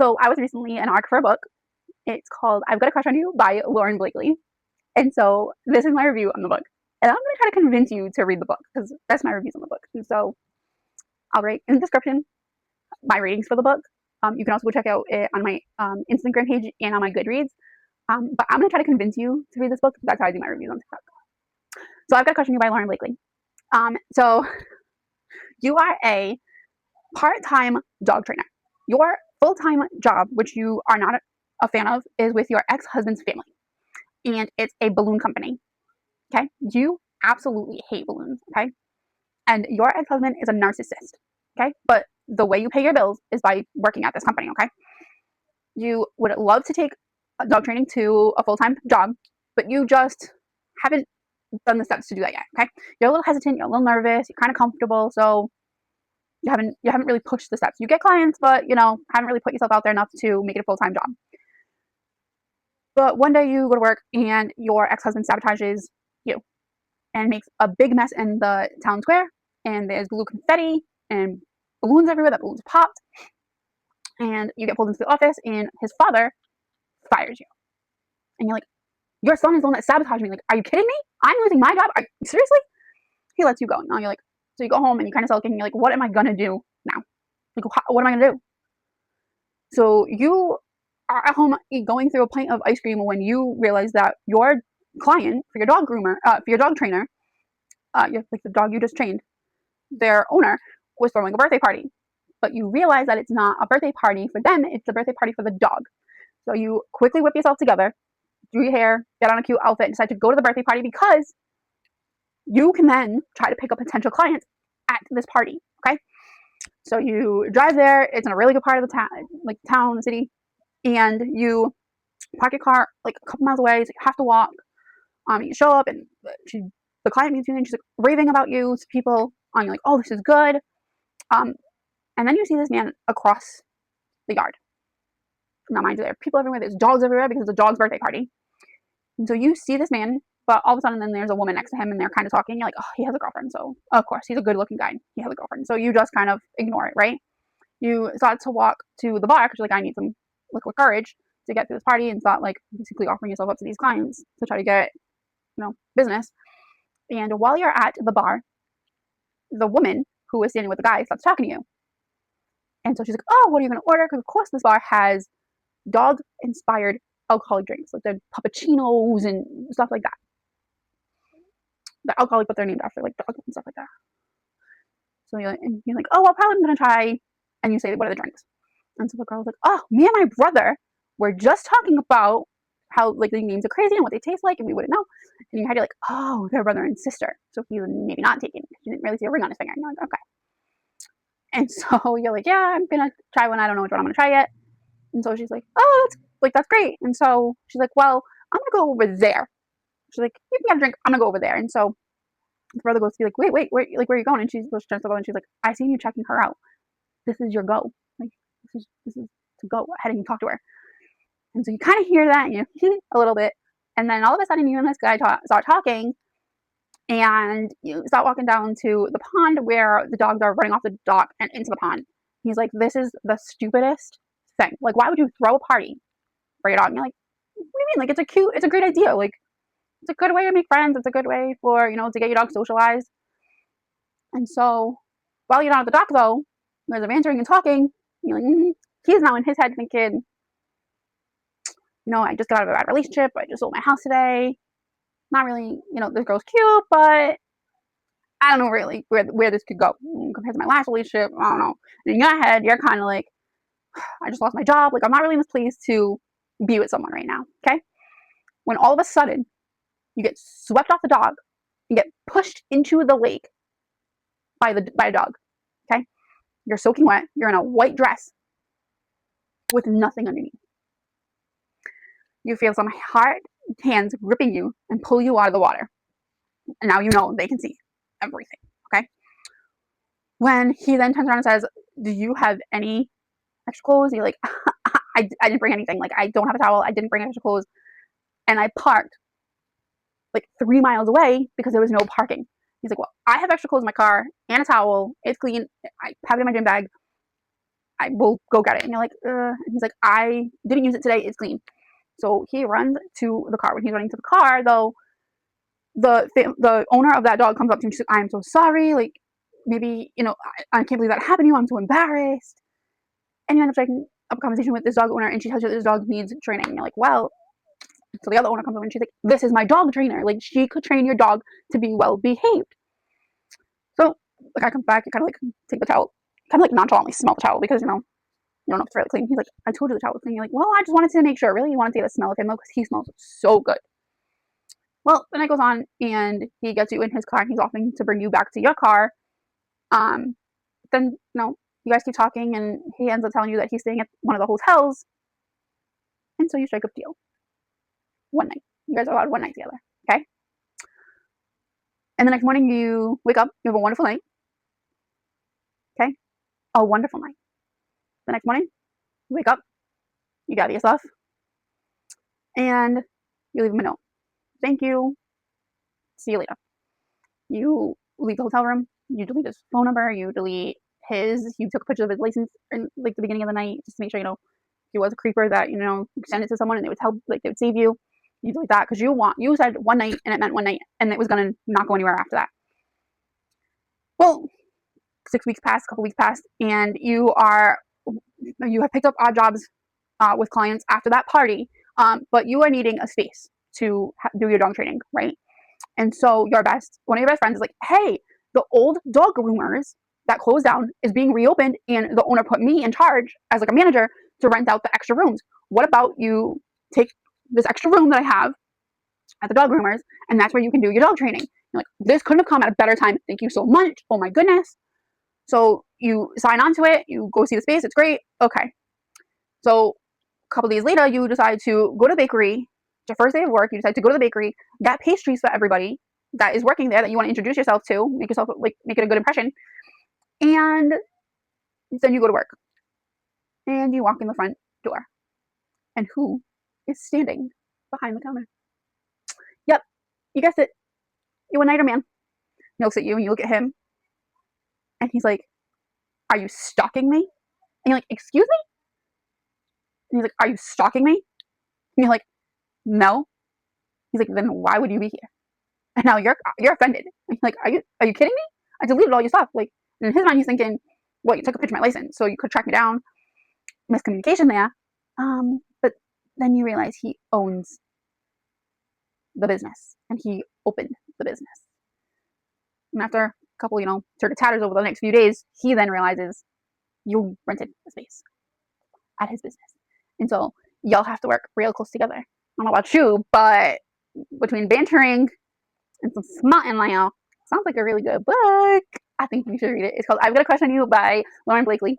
So I was recently an ARC for a book. It's called I've Got a Crush on You by Lauren Blakely. And so this is my review on the book. And I'm going to try to convince you to read the book because that's my reviews on the book. And so I'll write in the description my ratings for the book. You can also go check out it on my Instagram page and on my Goodreads. But I'm going to try to convince you to read this book. That's how I do my reviews on TikTok. So I've Got a Crush on You by Lauren Blakely. So you are a part-time dog trainer. Your full-time job, which you are not a fan of, is with your ex-husband's family. And it's a balloon company. Okay? You absolutely hate balloons. Okay? And your ex-husband is a narcissist. Okay? But the way you pay your bills is by working at this company. Okay? You would love to take dog training to a full-time job, but you just haven't done the steps to do that yet. Okay? You're a little hesitant. You're a little nervous. You're kind of comfortable. So you haven't really pushed the steps. You get clients, but haven't really put yourself out there enough to make it a full-time job. But one day you go to work and your ex-husband sabotages you and makes a big mess in the town square, and there's blue confetti and balloons everywhere. That balloons popped, and you get pulled into the office, and his father fires you. And you're like, your son is the one that sabotaged me. Like, are you kidding me? I'm losing my job. Seriously? He lets you go. Now you're like, so you go home and you kind of sulking. You're like, what am I gonna do now? Like, what am I gonna do? So you are at home going through a pint of ice cream when you realize that your client for your dog groomer, for your dog trainer, like the dog you just trained, their owner was throwing a birthday party. But you realize that it's not a birthday party for them, it's a birthday party for the dog. So you quickly whip yourself together, do your hair, get on a cute outfit, and decide to go to the birthday party because you can then try to pick up potential clients at this party. Okay? So you drive there, it's in a really good part of the town, like town, the city, and you park your car like a couple miles away, so you have to walk. You show up and the client meets you and she's like raving about you to people. You're like, oh, this is good. And then you see this man across the yard. Now, mind you, there are people everywhere. There's dogs everywhere because it's a dog's birthday party. And so you see this man, but all of a sudden, then there's a woman next to him, and they're kind of talking. You're like, oh, he has a girlfriend. So of course, he's a good-looking guy. He has a girlfriend. So you just kind of ignore it, right? You start to walk to the bar because you're like, I need some liquid courage to get through this party, and start like basically offering yourself up to these clients to try to get business. And while you're at the bar, the woman who is standing with the guy starts talking to you. And so she's like, oh, what are you going to order? Because of course this bar has dog inspired alcoholic drinks, like the puppuccinos and stuff like that. The alcoholic, but they're named after like dogs and stuff like that. So you're like, oh, well, probably I'm going to try. And you say, what are the drinks? And so the girl's like, oh, me and my brother were just talking about how like the names are crazy and what they taste like, and we wouldn't know. And in your head, you're like, oh, they're brother and sister. So he's maybe not taking because you didn't really see a ring on his finger. And you're like, okay. And so you're like, yeah, I'm gonna try one. I don't know which one I'm gonna try yet. And so she's like, oh, that's great. And so she's like, well, I'm gonna go over there. She's like, you can get a drink. I'm gonna go over there. And so the brother goes to be like, wait, where are you going? And she's trying to go, and she's like, I seen you checking her out. This is your go. Like this is to go ahead and talk to her. And so you kind of hear that, and you a little bit, and then all of a sudden you and this guy start talking, and you start walking down to the pond where the dogs are running off the dock and into the pond. He's like, this is the stupidest thing. Like, why would you throw a party for your dog? And you're like, what do you mean? Like, it's a great idea. Like, it's a good way to make friends. It's a good way for, to get your dog socialized. And so while you're down at the dock, though, there's a bantering and talking. You're like, he's now in his head thinking, I just got out of a bad relationship. I just sold my house today. Not really, this girl's cute, but I don't know really where this could go compared to my last relationship. I don't know. And in your head, you're kind of like, I just lost my job. Like, I'm not really in this place to be with someone right now. Okay. When all of a sudden you get swept off the dog and get pushed into the lake by a dog. Okay. You're soaking wet. You're in a white dress with nothing underneath. You feel some hard hands gripping you and pull you out of the water. And now they can see everything. Okay. When he then turns around and says, do you have any extra clothes? And you're like, I didn't bring anything. Like, I don't have a towel. I didn't bring extra clothes. And I parked like 3 miles away because there was no parking. He's like, well, I have extra clothes in my car and a towel. It's clean. I have it in my gym bag. I will go get it. And you're like, and he's like, I didn't use it today. It's clean. So he runs to the car. When he's running to the car, though, the owner of that dog comes up to him. She's like, I'm so sorry. Like, maybe, I can't believe that happened to you. I'm so embarrassed. And you end up striking up a conversation with this dog owner, and she tells you that this dog needs training. And you're like, well, so the other owner comes over and she's like, this is my dog trainer. Like, she could train your dog to be well behaved. So the guy comes back and kind of like take the towel, kind of like nonchalantly smell the towel because, you don't know if it's really clean. He's like, I told you the towel was clean. You're like, well, I just wanted to make sure. Really? You wanted to get a smell of him because he smells so good. Well, the night goes on and he gets you in his car and he's offering to bring you back to your car. Then, you guys keep talking and he ends up telling you that he's staying at one of the hotels. And so you strike up a deal. One night. You guys are allowed one night together. Okay? And the next morning you wake up, you have a wonderful night. Okay? A wonderful night. The next morning, you wake up, you gather your stuff, and you leave him a note. Thank you. See you later. You leave the hotel room, you delete his phone number, you took a picture of his license in like the beginning of the night just to make sure, if he was a creeper that, you send it to someone and they would they would save you. You delete that because you said one night and it meant one night and it was going to not go anywhere after that. Well, 6 weeks passed, a couple weeks passed, and you have picked up odd jobs with clients after that party, but you are needing a space to do your dog training, right? And so one of your best friends is like, hey, the old dog groomers that closed down is being reopened, and the owner put me in charge as like a manager to rent out the extra rooms. What about you take this extra room that I have at the dog groomers, and that's where you can do your dog training? You're like, this couldn't have come at a better time. Thank you so much. Oh my goodness. So you sign on to it, you go see the space, it's great. Okay. So a couple days later, you decide to go to the bakery. It's your first day of work. You decide to go to the bakery, get pastries for everybody that is working there that you want to introduce yourself to, make it a good impression. And then you go to work. And you walk in the front door. And who is standing behind the counter? Yep, you guessed it. You one-nighter man. He looks at you and you look at him. And he's like, are you stalking me? And you're like, excuse me? And he's like, are you stalking me? And you're like, no. He's like, then why would you be here? And now you're offended. And you're like, are you kidding me? I deleted all your stuff. Like, in his mind, he's thinking, well, you took a picture of my license, so you could track me down. Miscommunication there. But then you realize he owns the business, and he opened the business. And after a couple, sort of tatters over the next few days, he then realizes you rented a space at his business. And so y'all have to work real close together. I don't know about you, but between bantering and some smutting now, sounds like a really good book. I think you should read it. It's called I've Got a Crush on You by Lauren Blakely.